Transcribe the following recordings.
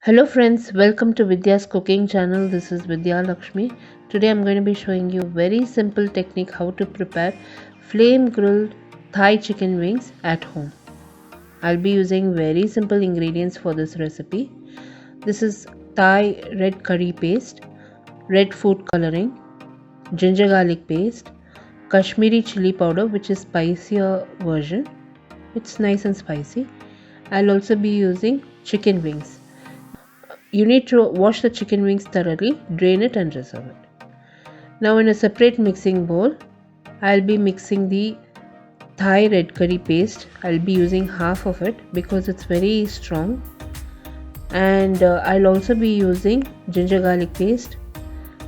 Hello friends, welcome to Vidya's cooking channel. This is Vidya Lakshmi. Today I'm going to be showing you very simple technique how to prepare flame grilled Thai chicken wings at home. I'll be using very simple ingredients for this recipe. This is Thai red curry paste, red food coloring, ginger garlic paste, Kashmiri chili powder which is spicier version. It's nice and spicy. I'll also be using chicken wings. You need to wash the chicken wings thoroughly, drain it and reserve it. Now in a separate mixing bowl, I'll be mixing the Thai red curry paste. I'll be using half of it because it's very strong. And I'll also be using ginger garlic paste,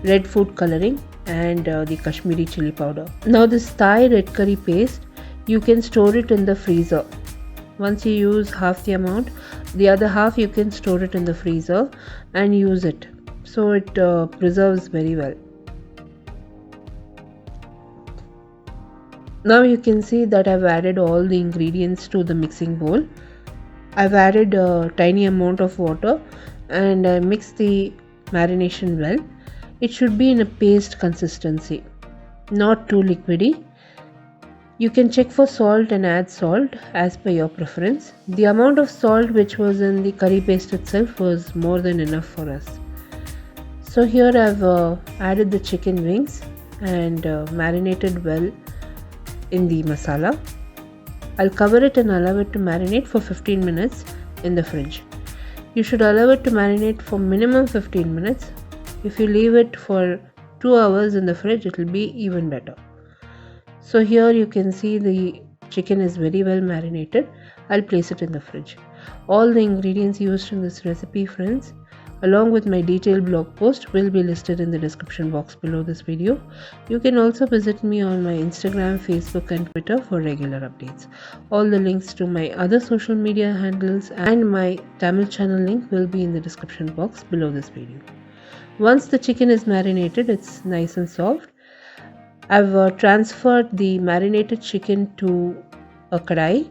red food coloring and the Kashmiri chili powder. Now this Thai red curry paste, you can store it in the freezer. Once you use half the amount, the other half you can store it in the freezer and use it, so it preserves very well. Now you can see that I've added all the ingredients to the mixing bowl. I've added a tiny amount of water and I mixed the marination well. It should be in a paste consistency, not too liquidy. You can check for salt and add salt as per your preference. The amount of salt which was in the curry paste itself was more than enough for us. So here I've added the chicken wings and marinated well in the masala. I'll cover it and allow it to marinate for 15 minutes in the fridge. You should allow it to marinate for minimum 15 minutes. If you leave it for 2 hours in the fridge, it will be even better. So here you can see the chicken is very well marinated. I'll place it in the fridge. All the ingredients used in this recipe, friends, along with my detailed blog post, will be listed in the description box below this video. You can also visit me on my Instagram, Facebook and Twitter for regular updates. All the links to my other social media handles and my Tamil channel link will be in the description box below this video. Once the chicken is marinated, it's nice and soft. I've transferred the marinated chicken to a kadai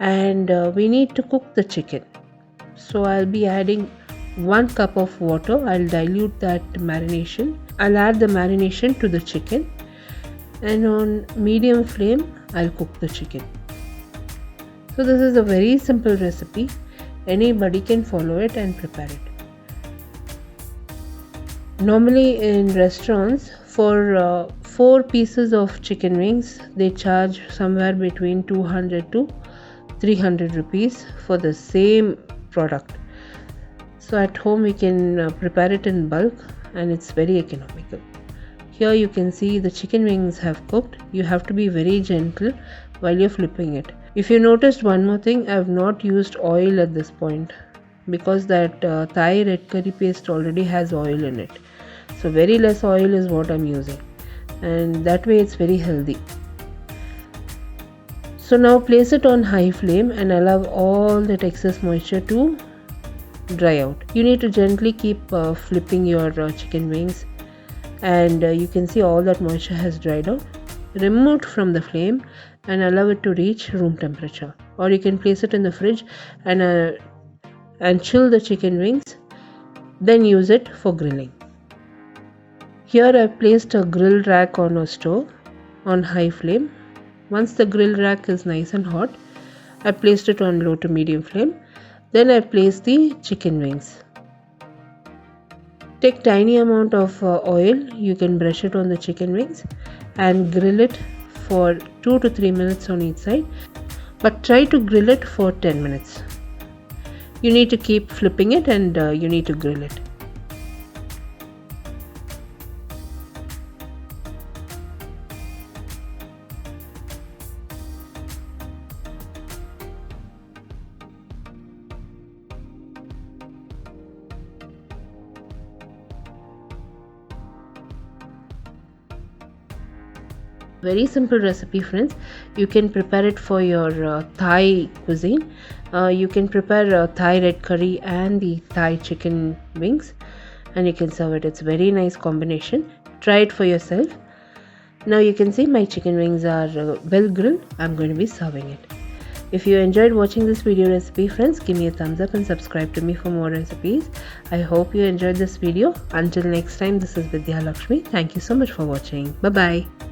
and we need to cook the chicken. So I'll be adding 1 cup of water. I'll dilute that marination. I'll add the marination to the chicken and on medium flame I'll cook the chicken. So this is a very simple recipe. Anybody can follow it and prepare it. Normally in restaurants, for 4 pieces of chicken wings, they charge somewhere between 200 to 300 rupees for the same product. So at home we can prepare it in bulk and it's very economical. Here you can see the chicken wings have cooked. You have to be very gentle while you're flipping it. If you noticed one more thing, I have not used oil at this point because that Thai red curry paste already has oil in it. So very less oil is what I'm using, and that way it's very healthy. So now place it on high flame and allow all that excess moisture to dry out. You need to gently keep flipping your chicken wings and you can see all that moisture has dried out. Remove it from the flame and allow it to reach room temperature, or you can place it in the fridge and chill the chicken wings, then use it for grilling. Here I placed a grill rack on a stove on high flame. Once the grill rack is nice and hot, I placed it on low to medium flame. Then I placed the chicken wings. Take tiny amount of oil, you can brush it on the chicken wings and grill it for 2 to 3 minutes on each side, but try to grill it for 10 minutes. You need to keep flipping it and you need to grill it. Very simple recipe, friends. You can prepare it for your Thai cuisine. You can prepare Thai red curry and the Thai chicken wings and you can serve it. It's very nice combination. Try it for yourself. Now you can see my chicken wings are well grilled. I'm going to be serving it. If you enjoyed watching this video recipe, friends, give me a thumbs up and subscribe to me for more recipes. I hope you enjoyed this video. Until next time, this is Vidya Lakshmi. Thank you so much for watching. Bye bye.